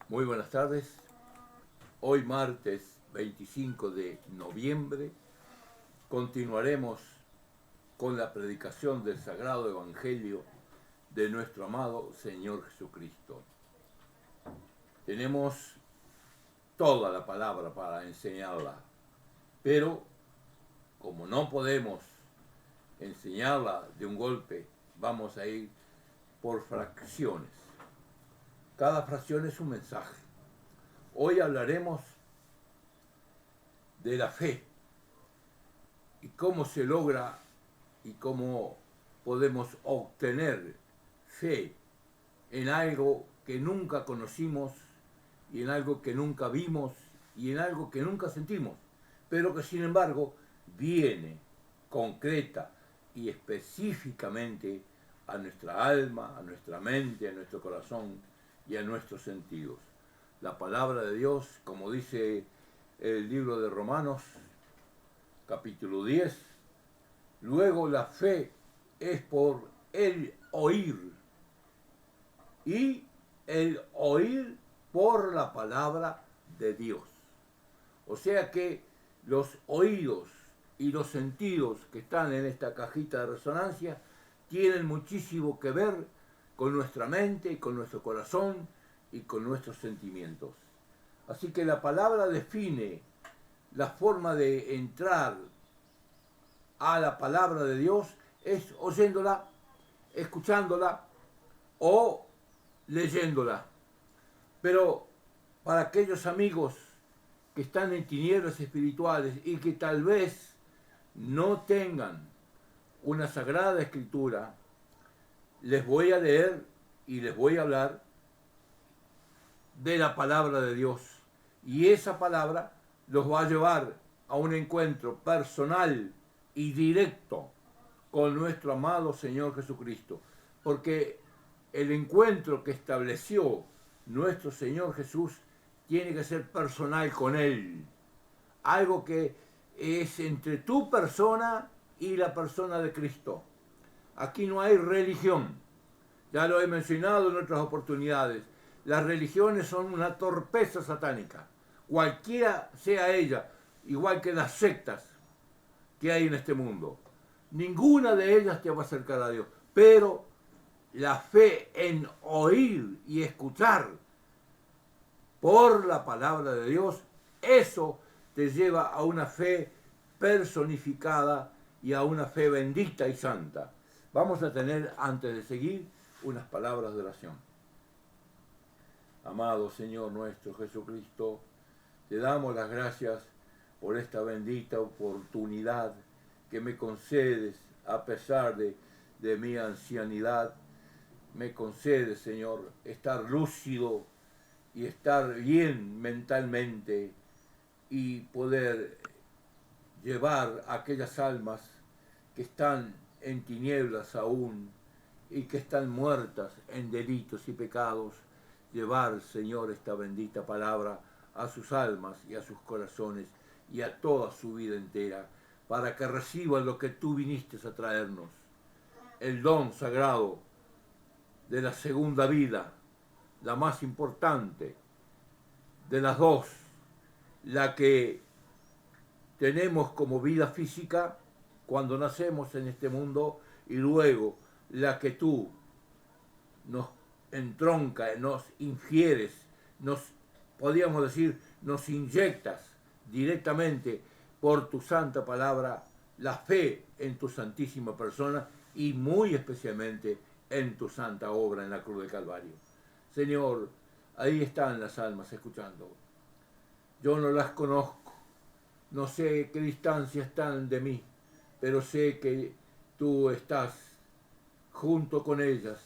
Muy buenas tardes. Hoy martes 25 de noviembre continuaremos con la predicación del Sagrado Evangelio de nuestro amado Señor Jesucristo. Tenemos toda la palabra para enseñarla, pero como no podemos enseñarla de un golpe, vamos a ir por fracciones. Cada fracción es un mensaje. Hoy hablaremos de la fe y cómo se logra y cómo podemos obtener fe en algo que nunca conocimos y en algo que nunca vimos y en algo que nunca sentimos, pero que sin embargo viene concreta y específicamente a nuestra alma, a nuestra mente, a nuestro corazón y a nuestros sentidos. La palabra de Dios, como dice el libro de Romanos, capítulo 10, luego la fe es por el oír y el oír por la palabra de Dios. O sea que los oídos y los sentidos que están en esta cajita de resonancia tienen muchísimo que ver con nuestra mente, con nuestro corazón y con nuestros sentimientos. Así que la palabra define la forma de entrar a la palabra de Dios es oyéndola, escuchándola o leyéndola. Pero para aquellos amigos que están en tinieblas espirituales y que tal vez no tengan una sagrada escritura, les voy a leer y les voy a hablar de la palabra de Dios. Y esa palabra los va a llevar a un encuentro personal y directo con nuestro amado Señor Jesucristo. Porque el encuentro que estableció nuestro Señor Jesús tiene que ser personal con Él. Algo que es entre tu persona y la persona de Cristo. Aquí no hay religión. Ya lo he mencionado en otras oportunidades. Las religiones son una torpeza satánica. Cualquiera sea ella, igual que las sectas que hay en este mundo. Ninguna de ellas te va a acercar a Dios. Pero la fe en oír y escuchar por la palabra de Dios, eso te lleva a una fe personificada y a una fe bendita y santa. Vamos a tener, antes de seguir, unas palabras de oración. Amado Señor nuestro Jesucristo, te damos las gracias por esta bendita oportunidad que me concedes a pesar de mi ancianidad. Me concedes, Señor, estar lúcido y estar bien mentalmente y poder llevar a aquellas almas que están en tinieblas aún y que están muertas en delitos y pecados, llevar, Señor, esta bendita palabra a sus almas y a sus corazones y a toda su vida entera, para que reciban lo que tú viniste a traernos, el don sagrado de la segunda vida, la más importante de las dos, la que tenemos como vida física cuando nacemos en este mundo y luego la que tú nos entronca, nos infieres, nos, podríamos decir, nos inyectas directamente por tu santa palabra la fe en tu santísima persona y muy especialmente en tu santa obra en la cruz del Calvario. Señor, ahí están las almas escuchando. Yo no las conozco, no sé qué distancia están de mí, pero sé que tú estás junto con ellas,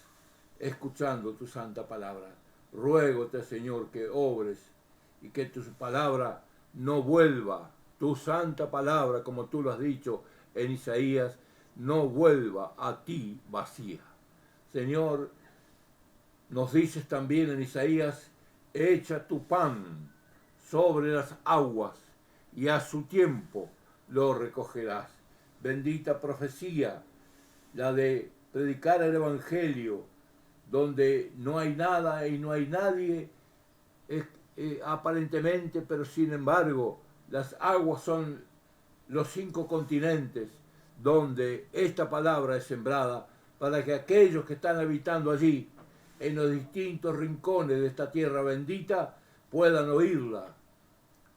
escuchando tu santa palabra. Ruégote, Señor, que obres y que tu palabra no vuelva, tu santa palabra, como tú lo has dicho en Isaías, no vuelva a ti vacía. Señor, nos dices también en Isaías, echa tu pan sobre las aguas y a su tiempo lo recogerás. Bendita profecía, la de predicar el Evangelio, donde no hay nada y no hay nadie aparentemente, pero sin embargo, las aguas son los 5 continentes donde esta palabra es sembrada para que aquellos que están habitando allí, en los distintos rincones de esta tierra bendita, puedan oírla.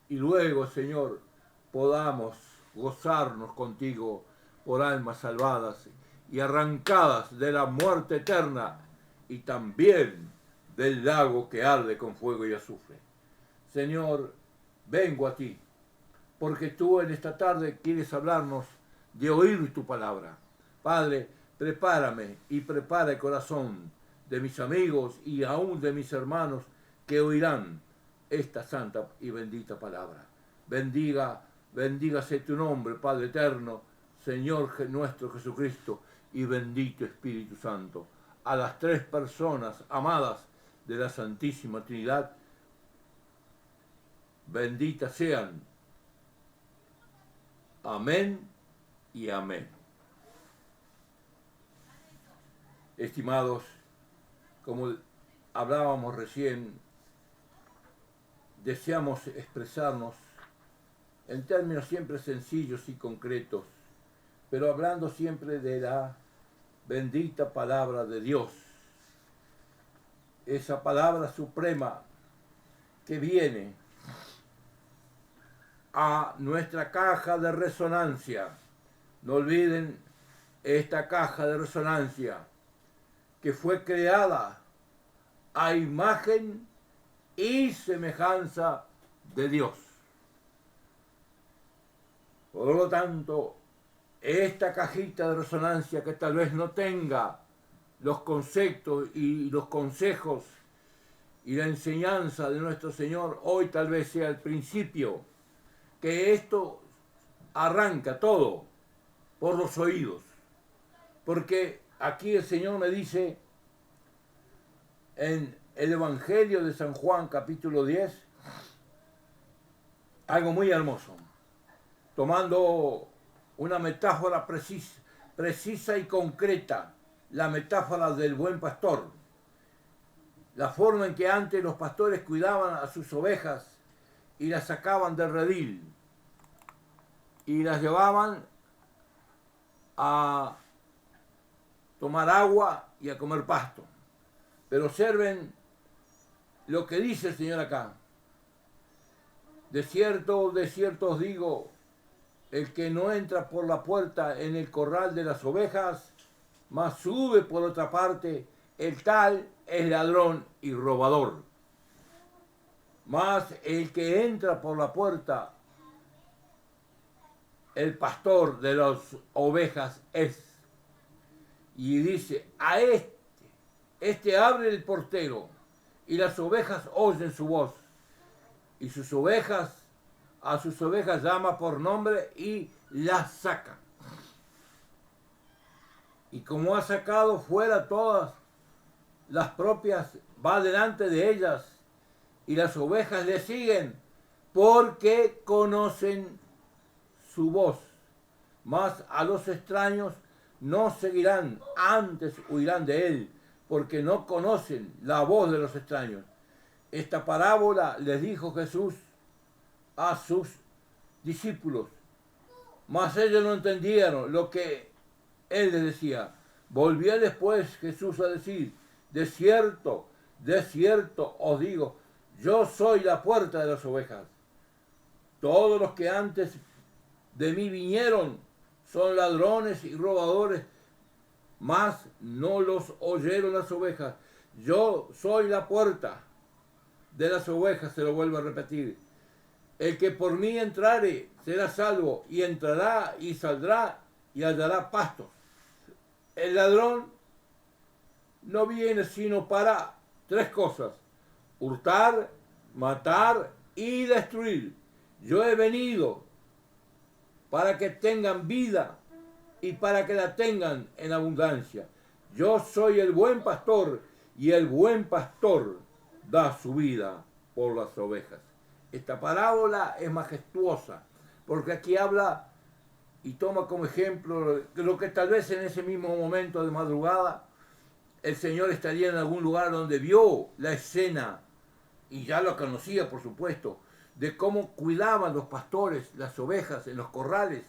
Y luego, Señor, podamos gozarnos contigo por almas salvadas y arrancadas de la muerte eterna y también del lago que arde con fuego y azufre. Señor, vengo a ti, porque tú en esta tarde quieres hablarnos de oír tu palabra. Padre, prepárame y prepara el corazón de mis amigos y aún de mis hermanos que oirán esta santa y bendita palabra. Bendígase tu nombre, Padre eterno, Señor nuestro Jesucristo, y bendito Espíritu Santo. A las 3 personas amadas de la Santísima Trinidad, benditas sean. Amén y amén. Estimados, como hablábamos recién, deseamos expresarnos en términos siempre sencillos y concretos, pero hablando siempre de la bendita palabra de Dios, esa palabra suprema que viene a nuestra caja de resonancia. No olviden esta caja de resonancia que fue creada a imagen y semejanza de Dios. Por lo tanto, esta cajita de resonancia que tal vez no tenga los conceptos y los consejos y la enseñanza de nuestro Señor, hoy tal vez sea el principio, que esto arranca todo por los oídos. Porque aquí el Señor me dice en el Evangelio de San Juan, capítulo 10, algo muy hermoso, tomando una metáfora precisa y concreta, la metáfora del buen pastor, la forma en que antes los pastores cuidaban a sus ovejas y las sacaban del redil y las llevaban a tomar agua y a comer pasto. Pero observen lo que dice el Señor acá. De cierto os digo, el que no entra por la puerta en el corral de las ovejas, mas sube por otra parte, el tal es ladrón y robador. Mas el que entra por la puerta, el pastor de las ovejas es. Y dice, a este abre el portero, y las ovejas oyen su voz, y a sus ovejas llama por nombre y las saca. Y como ha sacado fuera todas las propias, va delante de ellas, y las ovejas le siguen, porque conocen su voz. Mas a los extraños no seguirán, antes huirán de él, porque no conocen la voz de los extraños. Esta parábola les dijo Jesús a sus discípulos, mas ellos no entendieron lo que él les decía. Volvió después Jesús a decir, de cierto os digo, yo soy la puerta de las ovejas. Todos los que antes de mí vinieron son ladrones y robadores, mas no los oyeron las ovejas. Yo soy la puerta de las ovejas, se lo vuelvo a repetir. El que por mí entrare será salvo, y entrará y saldrá y hallará pastos. El ladrón no viene sino para 3 cosas: hurtar, matar y destruir. Yo he venido para que tengan vida y para que la tengan en abundancia. Yo soy el buen pastor, y el buen pastor da su vida por las ovejas. Esta parábola es majestuosa, porque aquí habla y toma como ejemplo lo que tal vez en ese mismo momento de madrugada el Señor estaría en algún lugar donde vio la escena y ya lo conocía, por supuesto, de cómo cuidaban los pastores las ovejas en los corrales.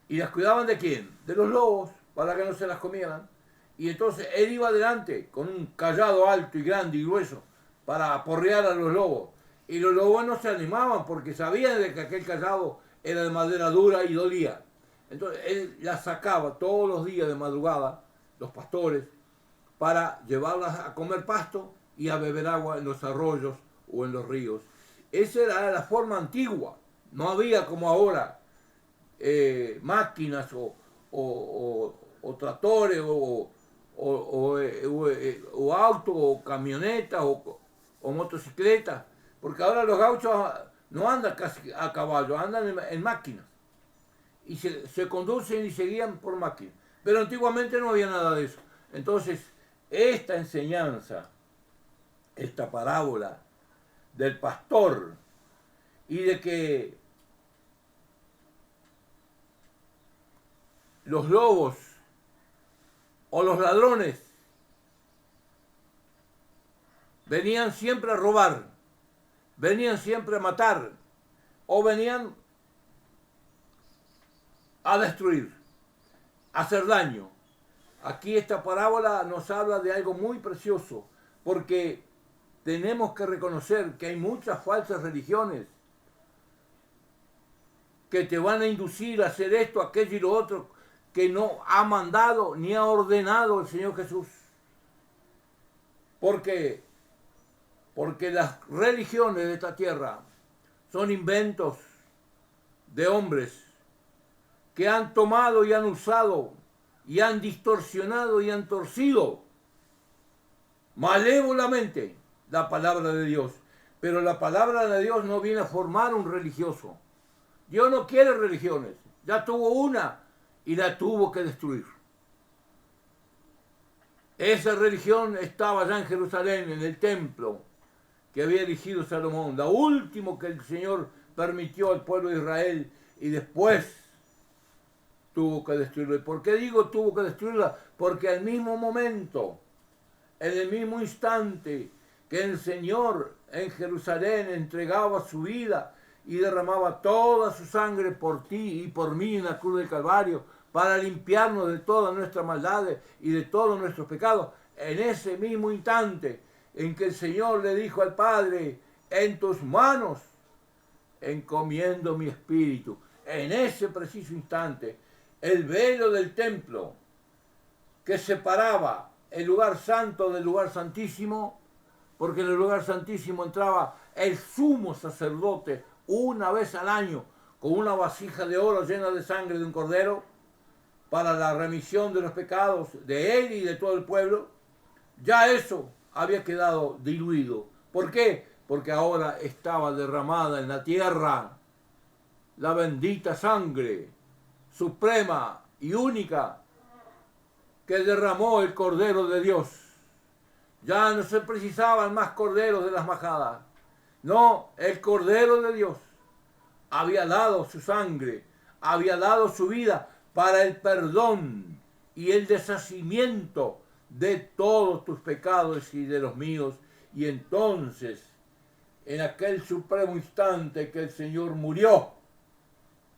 ¿Y las cuidaban de quién? De los lobos, para que no se las comieran. Y entonces él iba adelante con un cayado alto y grande y grueso para aporrear a los lobos. Y los lobos no se animaban porque sabían de que aquel cayado era de madera dura y dolía. Entonces él las sacaba todos los días de madrugada, los pastores, para llevarlas a comer pasto y a beber agua en los arroyos o en los ríos. Esa era la forma antigua. No había como ahora máquinas o tractores o autos o camionetas o motocicletas, porque ahora los gauchos no andan casi a caballo, andan en máquinas y se conducen y se guían por máquinas. Pero antiguamente no había nada de eso. Entonces, esta enseñanza, esta parábola del pastor y de que los lobos o los ladrones venían siempre a robar, venían siempre a matar o venían a destruir, a hacer daño. Aquí esta parábola nos habla de algo muy precioso, porque tenemos que reconocer que hay muchas falsas religiones que te van a inducir a hacer esto, aquello y lo otro, que no ha mandado ni ha ordenado el Señor Jesús. ¿Por qué? Porque las religiones de esta tierra son inventos de hombres que han tomado y han usado y han distorsionado y han torcido malévolamente la palabra de Dios. Pero la palabra de Dios no viene a formar un religioso. Dios no quiere religiones. Ya tuvo una y la tuvo que destruir. Esa religión estaba ya en Jerusalén, en el templo que había erigido Salomón, la última que el Señor permitió al pueblo de Israel, y después tuvo que destruirla. ¿Y por qué digo tuvo que destruirla? Porque al mismo momento, en el mismo instante que el Señor en Jerusalén entregaba su vida y derramaba toda su sangre por ti y por mí en la cruz del Calvario, para limpiarnos de todas nuestras maldades y de todos nuestros pecados, en ese mismo instante en que el Señor le dijo al Padre: en tus manos encomiendo mi espíritu, en ese preciso instante, el velo del templo que separaba el lugar santo del lugar santísimo, porque en el lugar santísimo entraba el sumo sacerdote una vez al año con una vasija de oro llena de sangre de un cordero para la remisión de los pecados de él y de todo el pueblo, ya eso había quedado diluido. ¿Por qué? Porque ahora estaba derramada en la tierra la bendita sangre suprema y única que derramó el Cordero de Dios. Ya no se precisaban más corderos de las majadas. No, el Cordero de Dios había dado su sangre, había dado su vida para el perdón y el deshacimiento de todos tus pecados y de los míos. Y entonces, en aquel supremo instante que el Señor murió,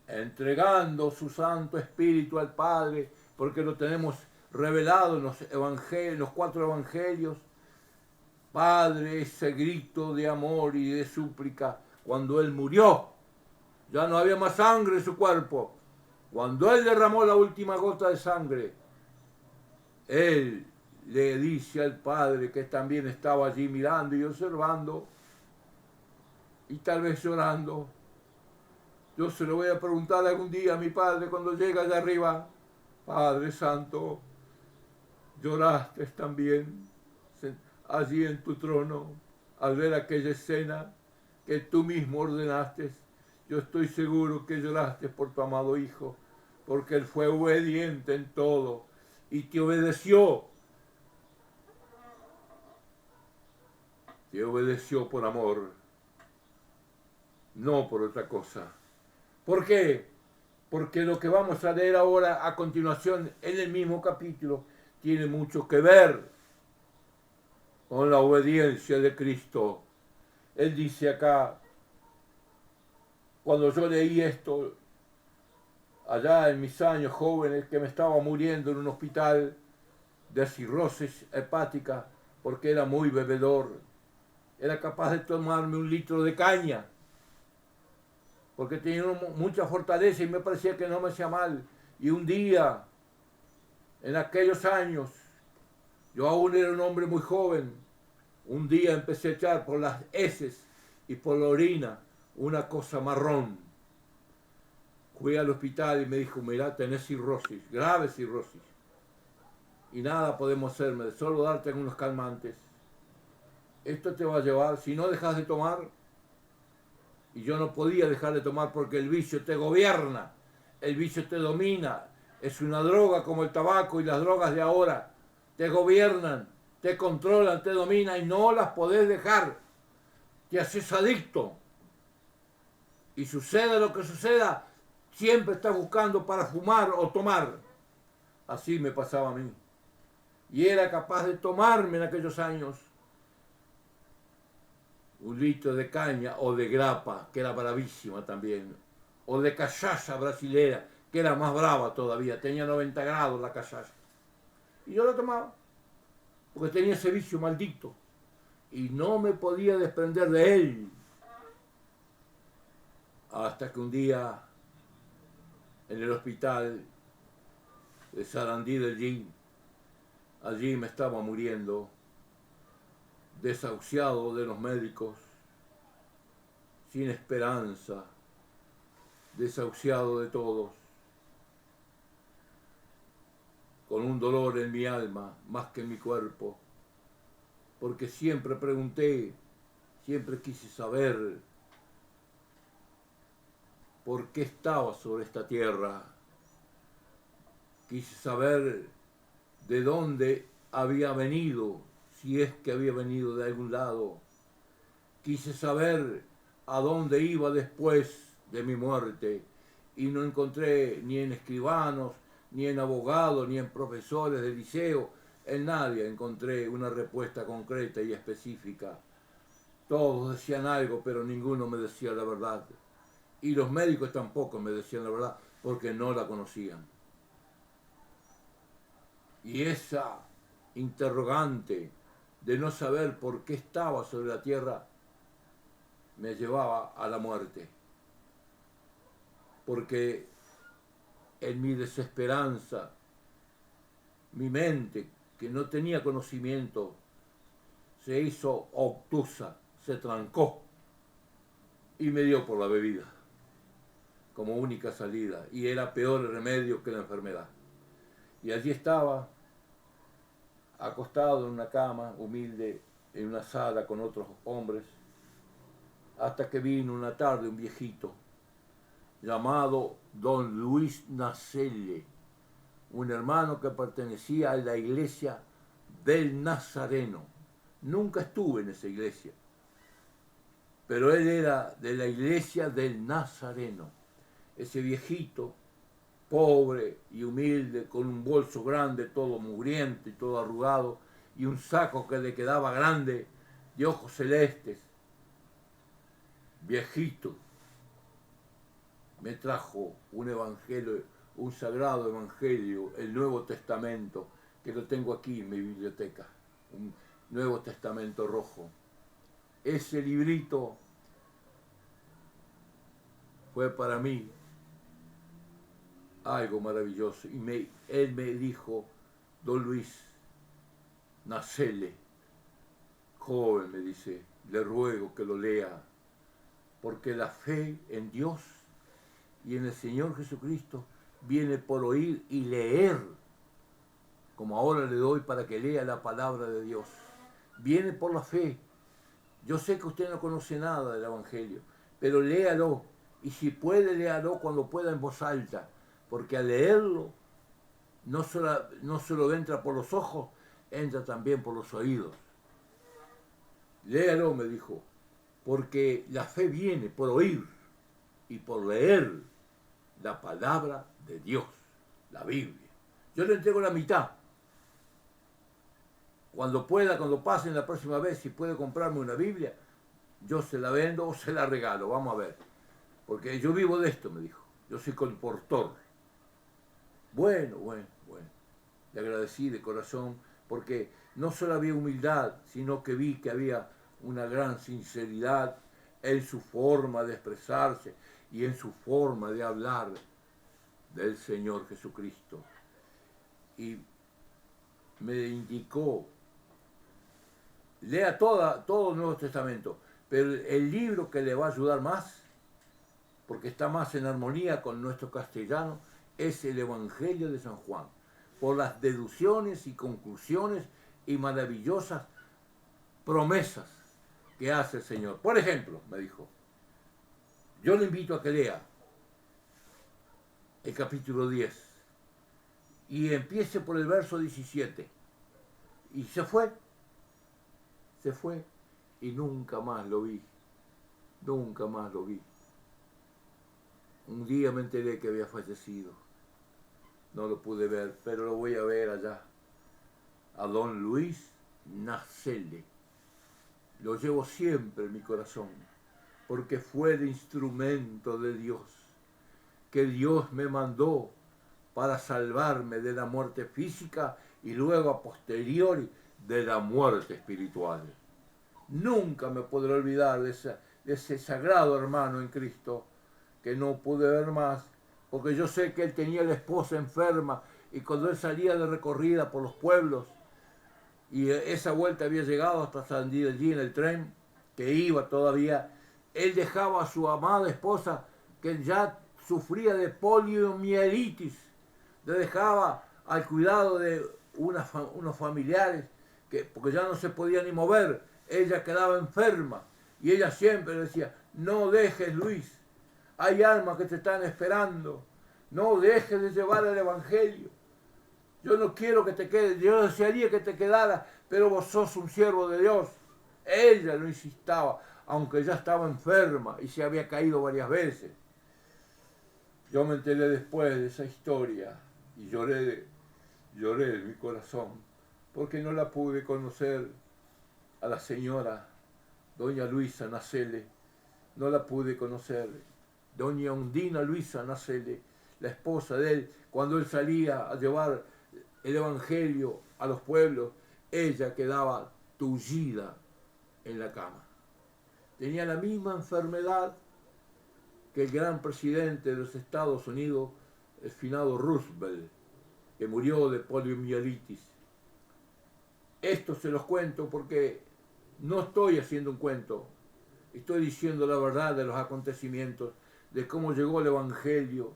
entregando su Santo Espíritu al Padre, porque lo tenemos revelado en los evangelios, los 4 evangelios, Padre, ese grito de amor y de súplica cuando Él murió, ya no había más sangre en su cuerpo. Cuando Él derramó la última gota de sangre, Él le dice al Padre, que también estaba allí mirando y observando, y tal vez llorando: yo se lo voy a preguntar algún día a mi Padre cuando llegue allá arriba: Padre Santo, ¿lloraste también allí en tu trono al ver aquella escena que tú mismo ordenaste? Yo estoy seguro que lloraste por tu amado Hijo, porque Él fue obediente en todo y te obedeció. Te obedeció por amor, no por otra cosa. ¿Por qué? Porque lo que vamos a leer ahora a continuación en el mismo capítulo tiene mucho que ver con la obediencia de Cristo. Él dice acá, cuando yo leí esto, allá en mis años jóvenes, que me estaba muriendo en un hospital de cirrosis hepática, porque era muy bebedor, era capaz de tomarme 1 litro de caña, porque tenía mucha fortaleza y me parecía que no me hacía mal. Y un día, en aquellos años, yo aún era un hombre muy joven, un día empecé a echar por las heces y por la orina una cosa marrón. Fui al hospital y me dijo, mirá, tenés cirrosis, grave cirrosis. Y nada podemos hacerme, solo darte unos calmantes. Esto te va a llevar, si no dejas de tomar, y yo no podía dejar de tomar porque el vicio te gobierna, el vicio te domina, es una droga como el tabaco y las drogas de ahora, te gobiernan, te controlan, te dominan y no las podés dejar, te haces adicto. Y suceda lo que suceda, siempre estás buscando para fumar o tomar. Así me pasaba a mí. Y era capaz de tomarme en aquellos años 1 litro de caña o de grapa, que era bravísima también, o de cachaça brasilera, que era más brava todavía, tenía 90 grados la cachaça. Y yo la tomaba, porque tenía ese vicio maldito, y no me podía desprender de él. Hasta que un día, en el hospital de Sarandí del Gin, allí me estaba muriendo, desahuciado de los médicos, sin esperanza, desahuciado de todos, con un dolor en mi alma más que en mi cuerpo, porque siempre pregunté, siempre quise saber por qué estaba sobre esta tierra, quise saber de dónde había venido, si es que había venido de algún lado, quise saber a dónde iba después de mi muerte, y no encontré ni en escribanos, ni en abogados, ni en profesores de liceo, en nadie encontré una respuesta concreta y específica. Todos decían algo, pero ninguno me decía la verdad. Y los médicos tampoco me decían la verdad, porque no la conocían. Y esa interrogante de no saber por qué estaba sobre la tierra me llevaba a la muerte. Porque en mi desesperanza, mi mente, que no tenía conocimiento, se hizo obtusa, se trancó y me dio por la bebida como única salida. Y era peor el remedio que la enfermedad. Y allí estaba, acostado en una cama humilde, en una sala con otros hombres, hasta que vino una tarde un viejito llamado Don Luis Nacelle, un hermano que pertenecía a la iglesia del Nazareno. Nunca estuve en esa iglesia, pero él era de la iglesia del Nazareno. Ese viejito, pobre y humilde, con un bolso grande, todo mugriento y todo arrugado, y un saco que le quedaba grande, de ojos celestes, viejito, me trajo un evangelio, un sagrado evangelio, el Nuevo Testamento, que lo tengo aquí en mi biblioteca, un Nuevo Testamento rojo. Ese librito fue para mí algo maravilloso. Y él me dijo, Don Luis, Nacelle, joven, me dice, le ruego que lo lea, porque la fe en Dios y en el Señor Jesucristo viene por oír y leer, como ahora le doy para que lea la palabra de Dios. Viene por la fe. Yo sé que usted no conoce nada del Evangelio, pero léalo, y si puede, léalo cuando pueda en voz alta, porque al leerlo no solo entra por los ojos, entra también por los oídos. Léalo, me dijo, porque la fe viene por oír y por leer la palabra de Dios, la Biblia. Yo le entrego la mitad. cuando pueda, cuando pasen la próxima vez, si puede comprarme una Biblia, yo se la vendo o se la regalo, vamos a ver. Porque yo vivo de esto, me dijo. Yo soy colportor. Bueno. Le agradecí de corazón, porque no solo había humildad, sino que vi que había una gran sinceridad en su forma de expresarse y en su forma de hablar del Señor Jesucristo. Y me indicó, lea todo el Nuevo Testamento, pero el libro que le va a ayudar más, porque está más en armonía con nuestro castellano, es el Evangelio de San Juan, por las deducciones y conclusiones y maravillosas promesas que hace el Señor. Por ejemplo, me dijo, yo le invito a que lea el capítulo 10 y empiece por el verso 17. Y se fue y nunca más lo vi, Un día me enteré que había fallecido, no lo pude ver, pero lo voy a ver allá, a don Luis Nacelle. Lo llevo siempre en mi corazón, porque fue el instrumento de Dios, que Dios me mandó para salvarme de la muerte física y luego a posteriori de la muerte espiritual. Nunca me podré olvidar de ese sagrado hermano en Cristo, que no pude ver más, porque yo sé que él tenía la esposa enferma, y cuando él salía de recorrida por los pueblos, y esa vuelta había llegado hasta salir allí en el tren, que iba todavía, él dejaba a su amada esposa, que ya sufría de poliomielitis, le dejaba al cuidado de unos familiares, porque ya no se podía ni mover, ella quedaba enferma, y ella siempre decía, no dejes, Luis, hay almas que te están esperando, no dejes de llevar el Evangelio. Yo no quiero que te quedes, yo desearía que te quedara, pero vos sos un siervo de Dios. Ella lo insistaba, aunque ya estaba enferma y se había caído varias veces. Yo me enteré después de esa historia y lloré en mi corazón, porque no la pude conocer a la señora doña Luisa Nacelle, no la pude conocer. Doña Undina Luisa Nacelle, la esposa de él, cuando él salía a llevar el Evangelio a los pueblos, ella quedaba tullida en la cama. Tenía la misma enfermedad que el gran presidente de los Estados Unidos, el finado Roosevelt, que murió de poliomielitis. Esto se los cuento porque no estoy haciendo un cuento, estoy diciendo la verdad de los acontecimientos, de cómo llegó el Evangelio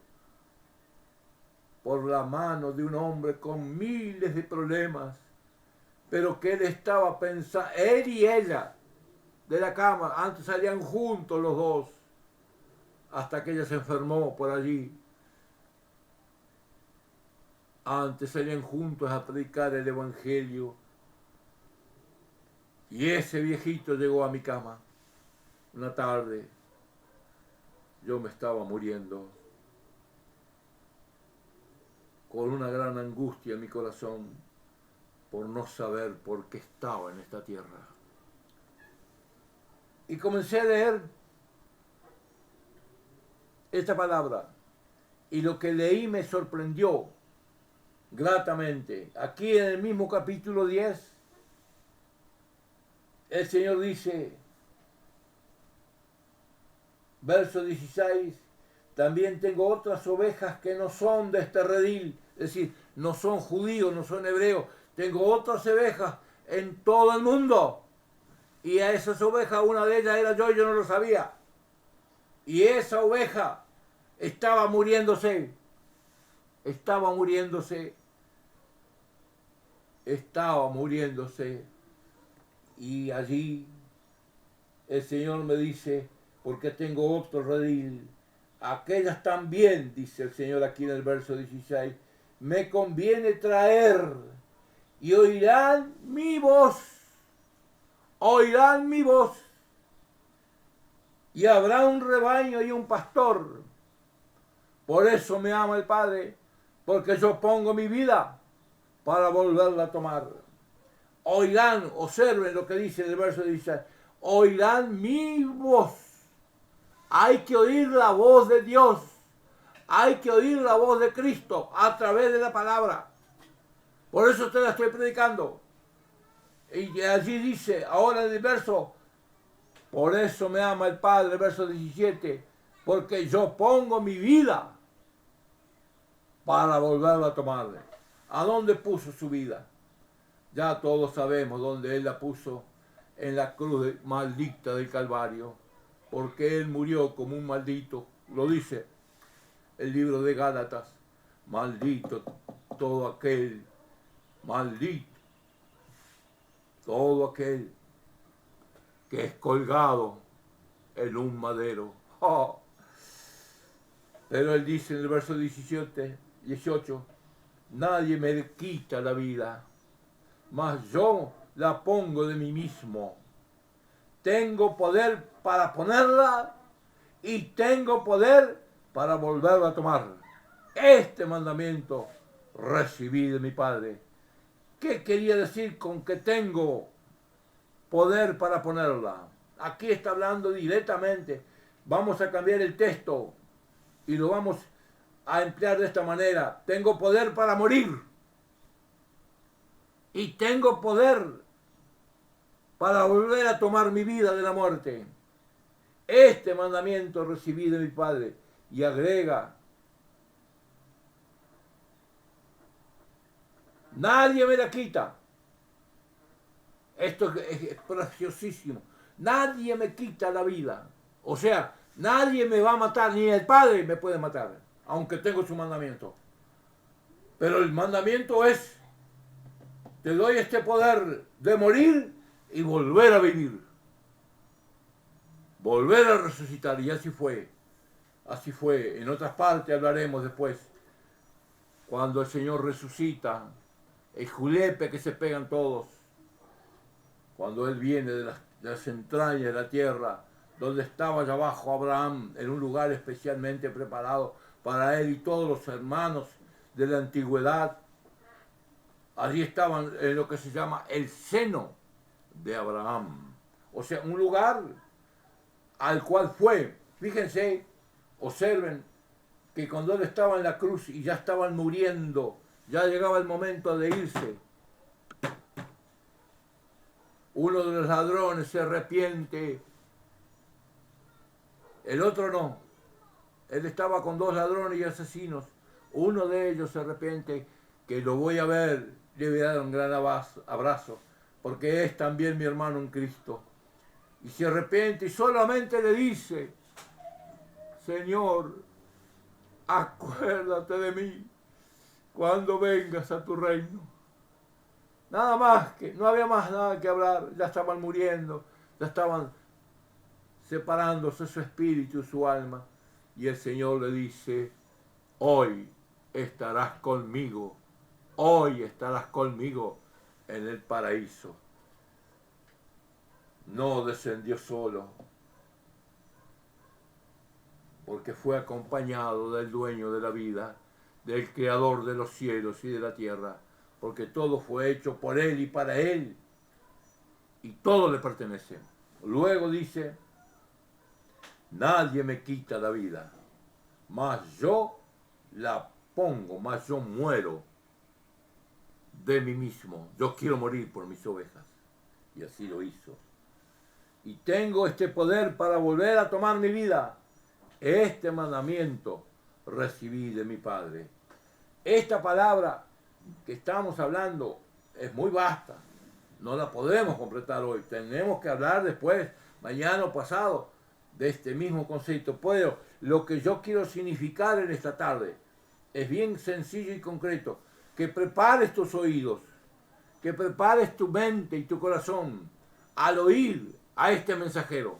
por la mano de un hombre con miles de problemas, pero que él estaba pensando, él y ella, de la cama, antes salían juntos los dos, hasta que ella se enfermó por allí. Antes salían juntos a predicar el Evangelio, y ese viejito llegó a mi cama una tarde. Yo me estaba muriendo, con una gran angustia en mi corazón, por no saber por qué estaba en esta tierra. Y comencé a leer esta palabra, y lo que leí me sorprendió gratamente. Aquí en el mismo capítulo 10, el Señor dice, verso 16, también tengo otras ovejas que no son de este redil, es decir, no son judíos, no son hebreos, tengo otras ovejas en todo el mundo, y a esas ovejas, una de ellas era yo y yo no lo sabía, y esa oveja estaba muriéndose, y allí el Señor me dice, porque tengo otro redil, aquellas también, dice el Señor aquí en el verso 16, me conviene traer, y oirán mi voz, y habrá un rebaño y un pastor. Por eso me ama el Padre, porque yo pongo mi vida para volverla a tomar. oirán, observen lo que dice el verso 16, oirán mi voz. Hay que oír la voz de Dios. Hay que oír la voz de Cristo a través de la palabra. Por eso te la estoy predicando. Y allí dice, ahora en el verso, por eso me ama el Padre, verso 17, porque yo pongo mi vida para volverla a tomar. ¿A dónde puso su vida? Ya todos sabemos dónde Él la puso, en la cruz maldita del Calvario, porque Él murió como un maldito. Lo dice el libro de Gálatas, maldito todo aquel, maldito todo aquel que es colgado en un madero. Oh. Pero Él dice en el verso 18, nadie me quita la vida, mas yo la pongo de mí mismo. Tengo poder para ponerla y tengo poder para volverla a tomar. Este mandamiento recibí de mi Padre. ¿Qué quería decir con que tengo poder para ponerla? Aquí está hablando directamente. Vamos a cambiar el texto y lo vamos a emplear de esta manera. Tengo poder para morir. Y tengo poder para volver a tomar mi vida de la muerte. Este mandamiento recibí de mi Padre. Y agrega, nadie me la quita. Esto es preciosísimo. Nadie me quita la vida. O sea, nadie me va a matar, ni el Padre me puede matar, aunque tengo su mandamiento. Pero el mandamiento es, te doy este poder de morir y volver a vivir. Volver a resucitar. Y así fue. Así fue. En otras partes hablaremos después. Cuando el Señor resucita, el julepe que se pegan todos. Cuando Él viene de las entrañas de la tierra, donde estaba allá abajo Abraham, en un lugar especialmente preparado para él y todos los hermanos de la antigüedad. Allí estaban en lo que se llama el seno de Abraham. O sea, un lugar al cual fue. Fíjense, observen que cuando Él estaba en la cruz y ya estaban muriendo, ya llegaba el momento de irse. Uno de los ladrones se arrepiente, el otro no. Él estaba con dos ladrones y asesinos. Uno de ellos se arrepiente, que lo voy a ver, le voy a dar un gran abrazo, porque es también mi hermano en Cristo. Y se arrepiente y solamente le dice, Señor, acuérdate de mí cuando vengas a tu reino. Nada más, que no había más nada que hablar, ya estaban muriendo, ya estaban separándose su espíritu y su alma. Y el Señor le dice, hoy estarás conmigo, hoy estarás conmigo en el paraíso. No descendió solo, porque fue acompañado del dueño de la vida, del creador de los cielos y de la tierra, porque todo fue hecho por Él y para Él, y todo le pertenece. Luego dice, nadie me quita la vida, mas yo la pongo, mas yo muero de mí mismo. Yo quiero morir por mis ovejas. Y así lo hizo. Y tengo este poder para volver a tomar mi vida. Este mandamiento recibí de mi Padre. Esta palabra que estamos hablando es muy vasta. No la podemos completar hoy. Tenemos que hablar después, mañana o pasado, de este mismo concepto. Pero lo que yo quiero significar en esta tarde es bien sencillo y concreto. Que prepares tus oídos, que prepares tu mente y tu corazón al oír a este mensajero.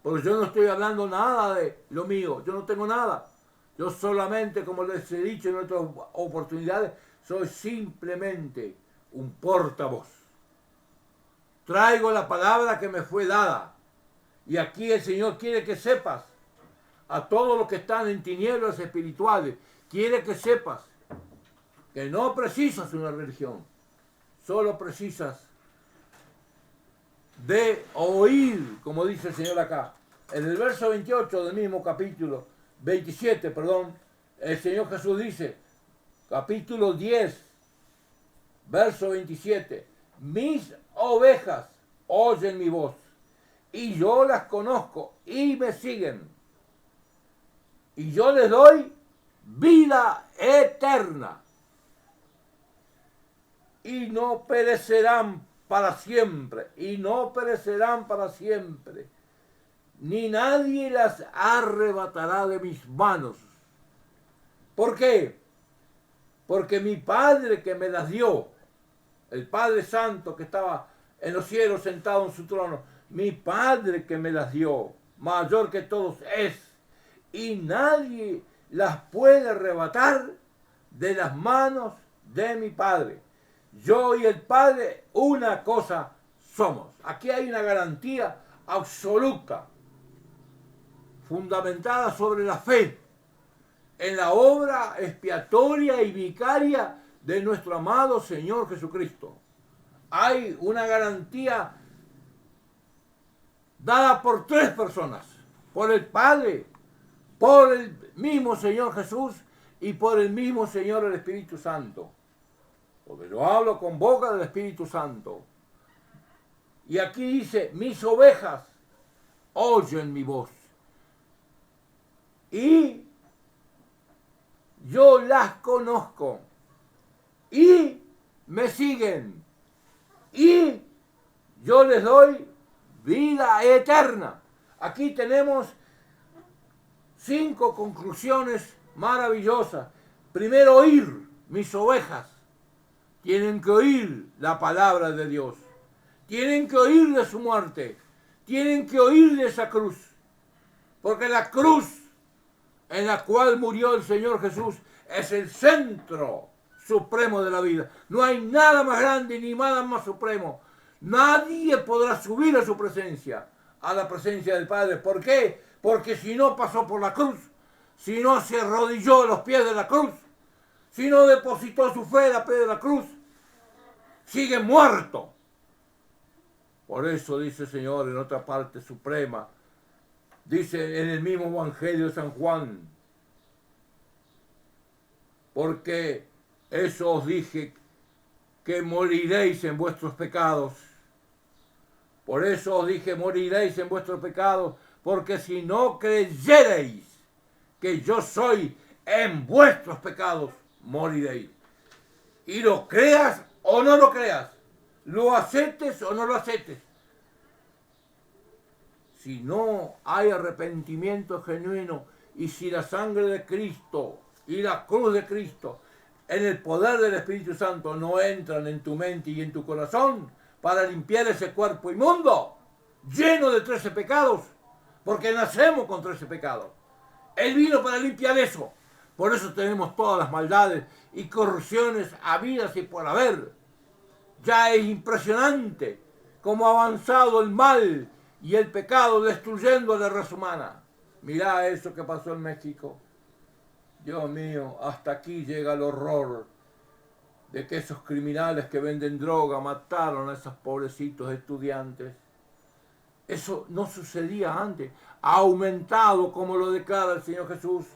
Porque yo no estoy hablando nada de lo mío, yo no tengo nada. Yo solamente, como les he dicho en otras oportunidades, soy simplemente un portavoz. Traigo la palabra que me fue dada. Y aquí el Señor quiere que sepas, a todos los que están en tinieblas espirituales, quiere que sepas que no precisas una religión, solo precisas de oír, como dice el Señor acá. En el verso 28 del mismo capítulo, 27, perdón, el Señor Jesús dice, capítulo 10, verso 27, mis ovejas oyen mi voz, y yo las conozco, y me siguen, y yo les doy vida eterna, y no perecerán para siempre, y no perecerán para siempre, ni nadie las arrebatará de mis manos. ¿Por qué? Porque mi Padre que me las dio, el Padre Santo que estaba en los cielos sentado en su trono, mi Padre que me las dio, mayor que todos es, y nadie las puede arrebatar de las manos de mi Padre. Yo y el Padre una cosa somos. Aquí hay una garantía absoluta, fundamentada sobre la fe, en la obra expiatoria y vicaria de nuestro amado Señor Jesucristo. Hay una garantía dada por tres personas, por el Padre, por el mismo Señor Jesús y por el mismo Señor el Espíritu Santo. Porque lo hablo con boca del Espíritu Santo. Y aquí dice, mis ovejas oyen mi voz. Y yo las conozco. Y me siguen. Y yo les doy vida eterna. Aquí tenemos 5 conclusiones maravillosas. Primero, oír. Mis ovejas tienen que oír la palabra de Dios. Tienen que oír de su muerte. Tienen que oír de esa cruz. Porque la cruz en la cual murió el Señor Jesús es el centro supremo de la vida. No hay nada más grande ni nada más supremo. Nadie podrá subir a su presencia, a la presencia del Padre. ¿Por qué? Porque si no pasó por la cruz, si no se arrodilló a los pies de la cruz, si no depositó su fe a los pies de la cruz, sigue muerto. Por eso dice el Señor en otra parte suprema, dice en el mismo Evangelio de San Juan, porque eso os dije, que moriréis en vuestros pecados. Por eso os dije, moriréis en vuestros pecados, porque si no creyereis que yo soy, en vuestros pecados moriréis. Y lo creas o no lo creas, lo aceptes o no lo aceptes. Si no hay arrepentimiento genuino y si la sangre de Cristo y la cruz de Cristo en el poder del Espíritu Santo no entran en tu mente y en tu corazón para limpiar ese cuerpo inmundo, lleno de 13 pecados, porque nacemos con 13 pecados. Él vino para limpiar eso. Por eso tenemos todas las maldades y corrupciones habidas y por haber. Ya es impresionante cómo ha avanzado el mal y el pecado destruyendo a la raza humana. Mirá eso que pasó en México. Dios mío, hasta aquí llega el horror de que esos criminales que venden droga mataron a esos pobrecitos estudiantes. Eso no sucedía antes. Ha aumentado, como lo declara el Señor Jesús.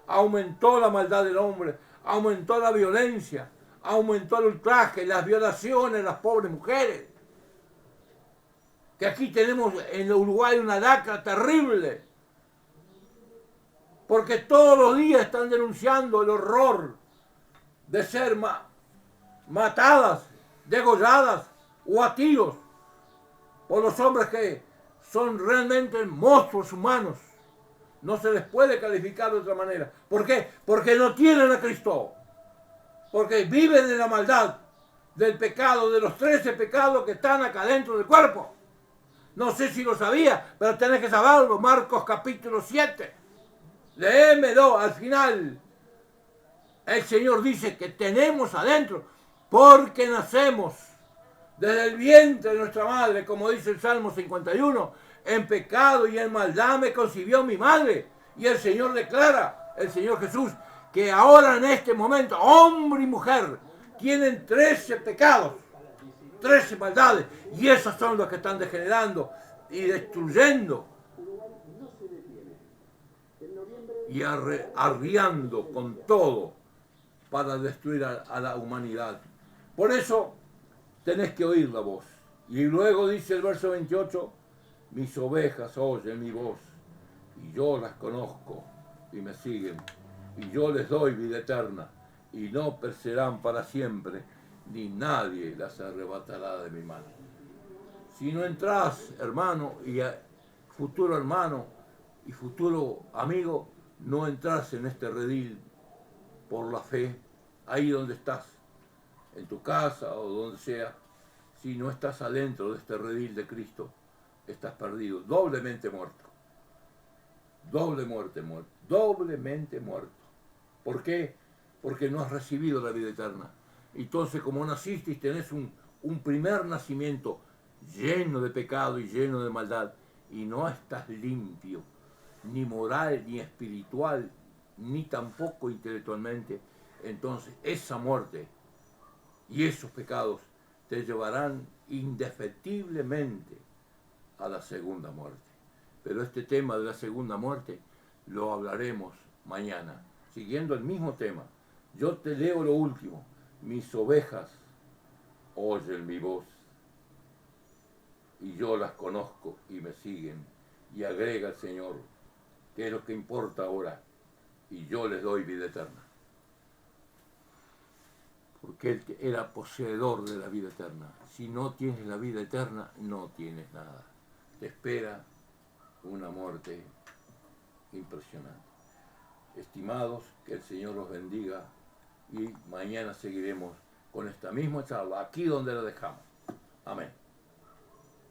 Aumentó la maldad del hombre, aumentó la violencia, aumentó el ultraje, las violaciones, las pobres mujeres. Que aquí tenemos en Uruguay una lacra terrible. Porque todos los días están denunciando el horror de ser matadas, degolladas o a tiros por los hombres que son realmente monstruos humanos. No se les puede calificar de otra manera. ¿Por qué? Porque no tienen a Cristo. Porque viven en la maldad del pecado, de los 13 pecados que están acá dentro del cuerpo. No sé si lo sabía, pero tenés que saberlo. Marcos capítulo 7. Léemelo al final. El Señor dice que tenemos adentro, porque nacemos desde el vientre de nuestra madre, como dice el Salmo 51, en pecado y en maldad me concibió mi madre. Y el Señor declara, el Señor Jesús, que ahora en este momento, hombre y mujer, tienen 13 pecados. 13 maldades, y esas son las que están degenerando y destruyendo y arriando con todo para destruir a la humanidad. Por eso tenés que oír la voz. Y luego dice el verso 28, mis ovejas oyen mi voz, y yo las conozco y me siguen, y yo les doy vida eterna, y no perecerán para siempre, ni nadie las arrebatará de mi mano. Si no entras, hermano, y futuro hermano y futuro amigo, no entras en este redil por la fe, ahí donde estás, en tu casa o donde sea. Si no estás adentro de este redil de Cristo, estás perdido, doblemente muerto. Doblemente muerto. ¿Por qué? Porque no has recibido la vida eterna. Entonces, como naciste y tenés un primer nacimiento lleno de pecado y lleno de maldad, y no estás limpio, ni moral, ni espiritual, ni tampoco intelectualmente, entonces esa muerte y esos pecados te llevarán indefectiblemente a la segunda muerte. Pero este tema de la segunda muerte lo hablaremos mañana, siguiendo el mismo tema. Yo te leo lo último. Mis ovejas oyen mi voz, y yo las conozco y me siguen. Y agrega el Señor, que es lo que importa ahora, y yo les doy vida eterna. Porque Él era poseedor de la vida eterna. Si no tienes la vida eterna, no tienes nada. Te espera una muerte impresionante. Estimados, que el Señor los bendiga, y mañana seguiremos con esta misma charla, aquí donde la dejamos. Amén.